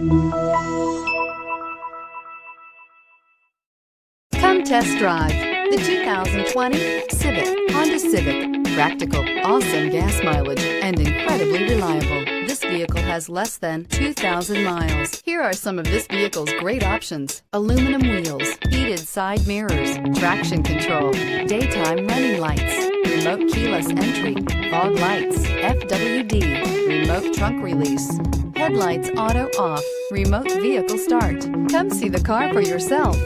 Come test drive the 2020 Honda Civic. Practical, awesome gas mileage, and incredibly reliable. This vehicle has less than 2,000 miles. Here are some of this vehicle's great options: aluminum wheels, heated side mirrors, traction control, daytime running lights, remote keyless entry, fog lights, FWD, remote trunk release, headlights auto off, remote vehicle start. Come see the car for yourself.